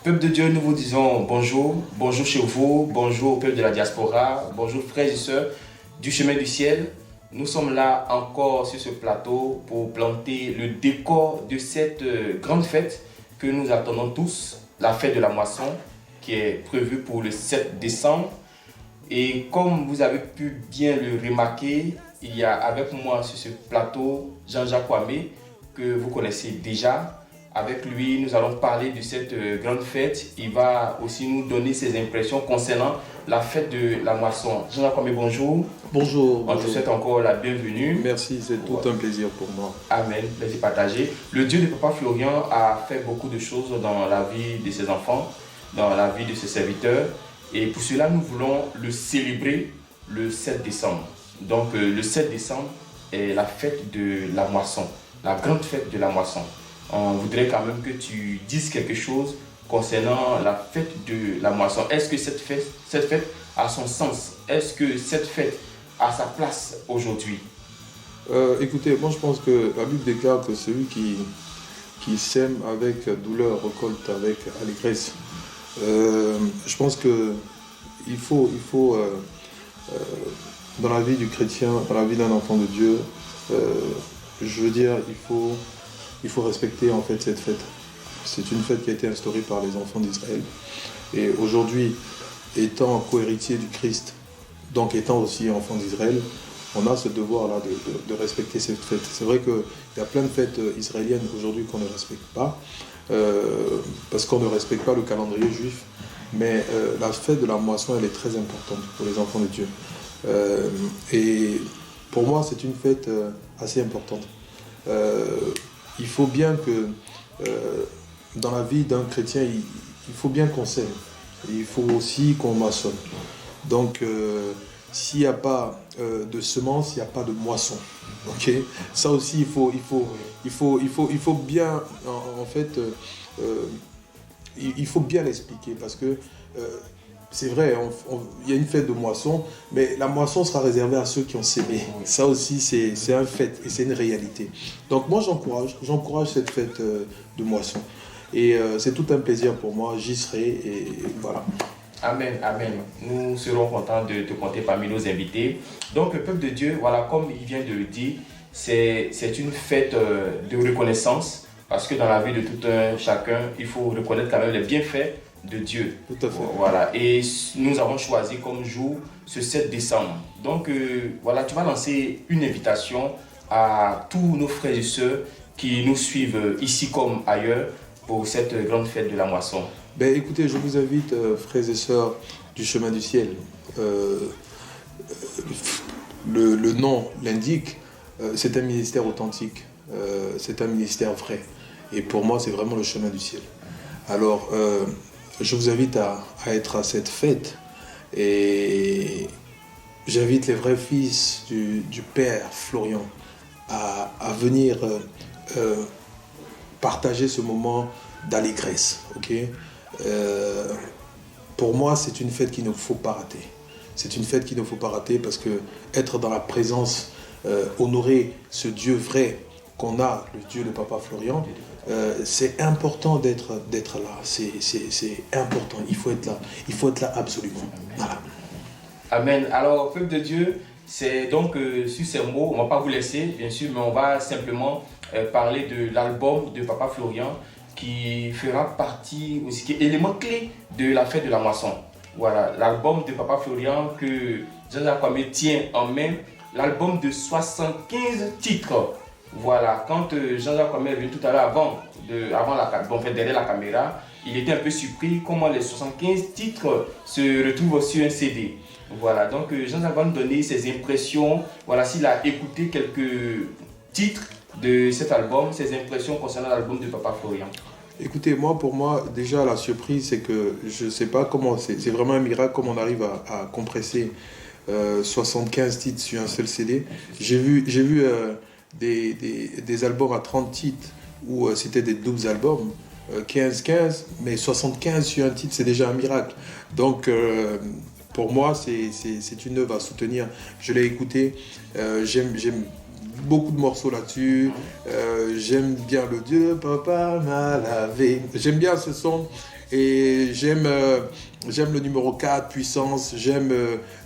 Peuple de Dieu, nous vous disons bonjour, bonjour chez vous, bonjour au peuple de la diaspora, bonjour frères et sœurs du chemin du ciel. Nous sommes là encore sur ce plateau pour planter le décor de cette grande fête que nous attendons tous, la fête de la moisson, qui est prévue pour le 7 décembre. Et comme vous avez pu bien le remarquer, il y a avec moi sur ce plateau Jean-Jacques Kwame, que vous connaissez déjà. Avec lui, nous allons parler de cette grande fête. Il va aussi nous donner ses impressions concernant la fête de la moisson. Jean-Jacques Kwame, bonjour. Bonjour. On te souhaite encore la bienvenue. Merci, c'est tout un plaisir pour moi. Amen, plaisir partagé. Le Dieu de Papa Florian a fait beaucoup de choses dans la vie de ses enfants, dans la vie de ses serviteurs. Et pour cela, nous voulons le célébrer le 7 décembre. Donc le 7 décembre est la fête de la moisson, la grande fête de la moisson. On voudrait quand même que tu dises quelque chose concernant la fête de la moisson. Est-ce que cette fête a son sens? Est-ce que cette fête a sa place aujourd'hui? Écoutez, moi je pense que la Bible déclare que celui qui sème avec douleur récolte avec allégresse. Je pense que il faut dans la vie du chrétien, dans la vie d'un enfant de Dieu, je veux dire, il faut respecter en fait cette fête. C'est une fête qui a été instaurée par les enfants d'Israël. Et aujourd'hui, étant co-héritier du Christ, donc étant aussi enfant d'Israël, on a ce devoir-là de respecter cette fête. C'est vrai qu'il y a plein de fêtes israéliennes aujourd'hui qu'on ne respecte pas, parce qu'on ne respecte pas le calendrier juif. Mais la fête de la moisson, elle est très importante pour les enfants de Dieu. Et pour moi, c'est une fête assez importante. Il faut bien que dans la vie d'un chrétien, il faut bien qu'on sème. Il faut aussi qu'on moissonne. Donc, s'il n'y a pas de semence, il n'y a pas de moisson. Ok? Ça aussi, il faut bien, en fait, il faut bien l'expliquer parce que c'est vrai, il y a une fête de moisson, mais la moisson sera réservée à ceux qui ont sémé. Ça aussi, c'est un fait et c'est une réalité. Donc moi, j'encourage cette fête de moisson. Et c'est tout un plaisir pour moi, j'y serai et voilà. Amen, amen. Nous serons contents de te compter parmi nos invités. Donc, le peuple de Dieu, voilà, comme il vient de le dire, c'est une fête de reconnaissance parce que dans la vie de tout un chacun, il faut reconnaître quand même les bienfaits de Dieu. Tout à fait. Voilà. Et nous avons choisi comme jour ce 7 décembre. Donc, voilà, tu vas lancer une invitation à tous nos frères et sœurs qui nous suivent ici comme ailleurs pour cette grande fête de la moisson. Ben, écoutez, je vous invite, frères et sœurs du chemin du ciel. Le nom l'indique, c'est un ministère authentique, c'est un ministère vrai. Et pour moi, c'est vraiment le chemin du ciel. Alors, je vous invite à être à cette fête et j'invite les vrais fils du Père Florian à venir partager ce moment d'allégresse. Okay? Pour moi, c'est une fête qu'il ne faut pas rater. C'est une fête qu'il ne faut pas rater parce que être dans la présence, honorer ce Dieu vrai qu'on a, le Dieu de Papa Florian, c'est important d'être là. C'est important. Il faut être là. Il faut être là absolument. Voilà. Amen. Alors, peuple de Dieu, c'est donc sur ces mots, on ne va pas vous laisser, bien sûr, mais on va simplement parler de l'album de Papa Florian qui fera partie aussi, qui est élément clé de la fête de la moisson. Voilà, l'album de Papa Florian que Jean-Jacques Kwame tient en main, l'album de 75 titres. Voilà, quand Jean-Jacques Kwame est venu tout à l'heure derrière la caméra, il était un peu surpris comment les 75 titres se retrouvent sur un CD. Voilà, donc Jean-Jacques va nous donner ses impressions, voilà, s'il a écouté quelques titres de cet album, ses impressions concernant l'album de Papa Florian. Écoutez, pour moi, déjà la surprise, c'est que je ne sais pas comment, c'est vraiment un miracle comment on arrive à compresser 75 titres sur un seul CD. J'ai vu des albums à 30 titres où c'était des doubles albums, 15, mais 75 sur un titre, c'est déjà un miracle. Donc, pour moi, c'est une œuvre à soutenir. Je l'ai écouté, j'aime beaucoup de morceaux là-dessus. J'aime bien le Dieu, papa m'a lavé. J'aime bien ce son. Et j'aime le numéro 4, puissance. J'aime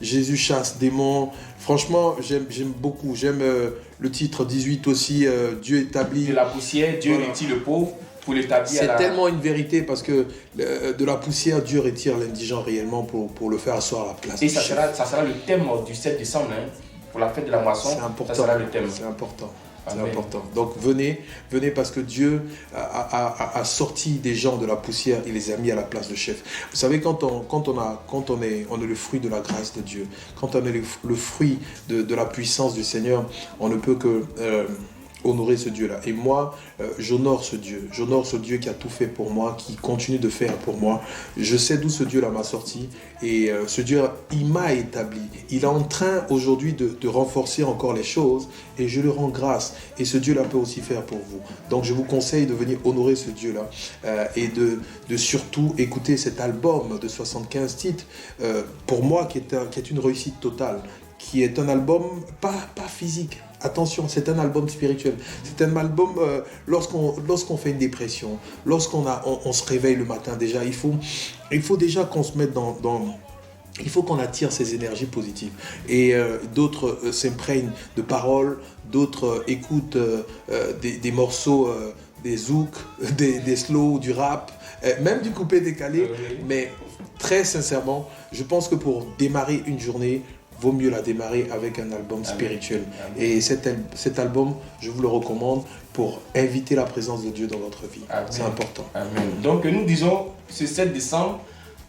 Jésus chasse démons. Franchement, j'aime beaucoup. J'aime le titre 18 aussi, Dieu établit. De la poussière, Dieu retire le pauvre pour l'établir. C'est tellement une vérité parce que de la poussière, Dieu retire l'indigent réellement pour le faire asseoir à la place. Et ça sera le thème du 7 décembre, hein, pour la fête de la moisson. C'est important. Ça sera le thème. C'est important. C'est Amen. important. Donc venez parce que Dieu a sorti des gens de la poussière et les a mis à la place de chef. Vous savez, quand on est le fruit de la grâce de Dieu, quand on est le fruit de la puissance du Seigneur, on ne peut que honorer ce Dieu-là. Et moi, j'honore ce Dieu. J'honore ce Dieu qui a tout fait pour moi, qui continue de faire pour moi. Je sais d'où ce Dieu-là m'a sorti. Et ce Dieu, il m'a établi. Il est en train aujourd'hui de renforcer encore les choses. Et je le rends grâce. Et ce Dieu-là peut aussi faire pour vous. Donc je vous conseille de venir honorer ce Dieu-là. Et de surtout écouter cet album de 75 titres. Pour moi, qui est une réussite totale. Qui est un album pas physique. Attention, c'est un album spirituel. C'est un album, lorsqu'on fait une dépression, on se réveille le matin déjà, il faut déjà qu'on se mette il faut qu'on attire ces énergies positives. Et d'autres s'imprègnent de paroles, d'autres écoutent des morceaux, des zouks, des slows, du rap, même du coupé décalé. Mais très sincèrement, je pense que pour démarrer une journée, vaut mieux la démarrer avec un album spirituel. Amen. Et cet album, je vous le recommande pour inviter la présence de Dieu dans votre vie. Amen. C'est important. Amen. Donc nous disons, ce 7 décembre,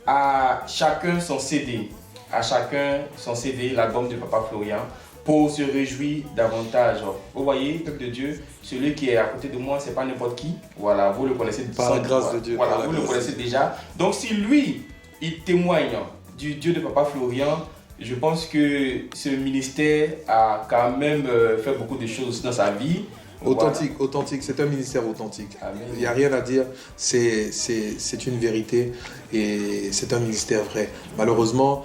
à chacun son CD. À chacun son CD, l'album de Papa Florian, pour se réjouir davantage. Vous voyez, peuple de Dieu, celui qui est à côté de moi, c'est pas n'importe qui. Voilà, vous le connaissez. Par la grâce de Dieu. Voilà, vous le connaissez déjà. Donc si lui, il témoigne du Dieu de Papa Florian, je pense que ce ministère a quand même fait beaucoup de choses dans sa vie. Authentique, authentique, c'est un ministère authentique. Amen. Il n'y a rien à dire, c'est une vérité et c'est un ministère vrai. Malheureusement,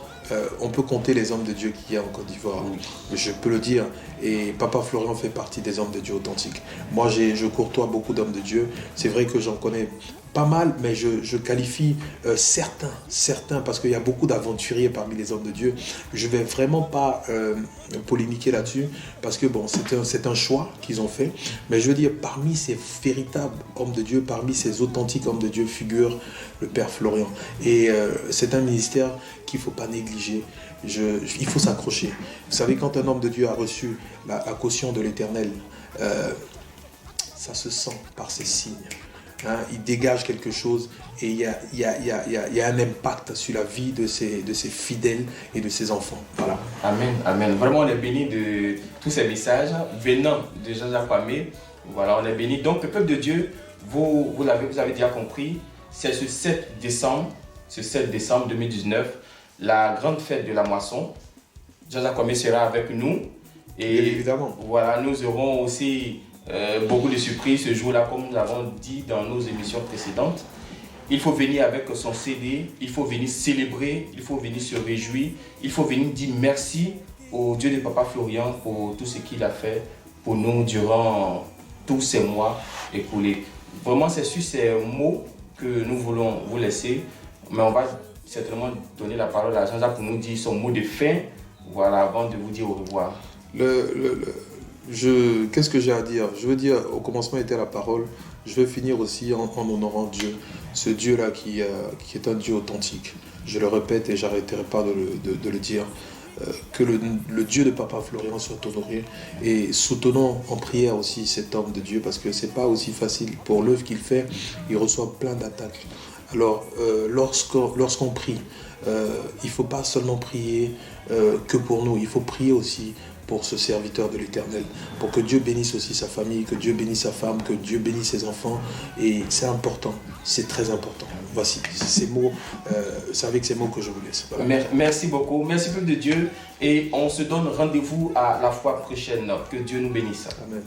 on peut compter les hommes de Dieu qu'il y a en Côte d'Ivoire. Oui. Je peux le dire. Et Papa Florian fait partie des hommes de Dieu authentiques. Moi, je courtois beaucoup d'hommes de Dieu. C'est vrai que j'en connais pas mal, mais je qualifie certains, parce qu'il y a beaucoup d'aventuriers parmi les hommes de Dieu. Je ne vais vraiment pas polémiquer là-dessus, parce que bon, c'est un choix qu'ils ont fait. Mais je veux dire, parmi ces véritables hommes de Dieu, parmi ces authentiques hommes de Dieu, figure le Père Florian. Et c'est un ministère qu'il ne faut pas négliger. Il faut s'accrocher. Vous savez, quand un homme de Dieu a reçu la caution de l'Éternel, ça se sent par ses signes. Hein, il dégage quelque chose et il y a un impact sur la vie de ses fidèles et de ses enfants. Voilà. Amen, amen. Vraiment, on est béni de tous ces messages venant de Jean-Jacques Kwame. Voilà, on est béni. Donc, le peuple de Dieu, vous avez déjà compris, c'est ce 7 décembre 2019, la grande fête de la moisson. Jean-Jacques Kwame sera avec nous. Et bien évidemment. Voilà, nous aurons aussi beaucoup de surprises ce jour-là, comme nous l'avons dit dans nos émissions précédentes. Il faut venir avec son CD, il faut venir célébrer, il faut venir se réjouir, il faut venir dire merci au Dieu de Papa Florian pour tout ce qu'il a fait pour nous durant tous ces mois écoulés. Vraiment, c'est sur ces mots que nous voulons vous laisser, mais on va certainement donner la parole à Jean-Jacques pour nous dire son mot de fin, voilà, avant de vous dire au revoir. Qu'est-ce que j'ai à dire? Je veux dire, au commencement était la parole. Je veux finir aussi en honorant Dieu. Ce Dieu-là qui est un Dieu authentique. Je le répète et j'arrêterai pas de le dire. Que le Dieu de Papa Florian soit honoré. Et soutenons en prière aussi cet homme de Dieu, parce que c'est pas aussi facile pour l'œuvre qu'il fait. Il reçoit plein d'attaques. Alors, lorsqu'on prie, il ne faut pas seulement prier que pour nous. Il faut prier aussi pour ce serviteur de l'Éternel, pour que Dieu bénisse aussi sa famille, que Dieu bénisse sa femme, que Dieu bénisse ses enfants. Et c'est important, c'est très important. Voici ces mots, c'est avec ces mots que je vous laisse. Voilà. Merci beaucoup, merci peuple de Dieu, et on se donne rendez-vous à la fois prochaine. Que Dieu nous bénisse. Amen.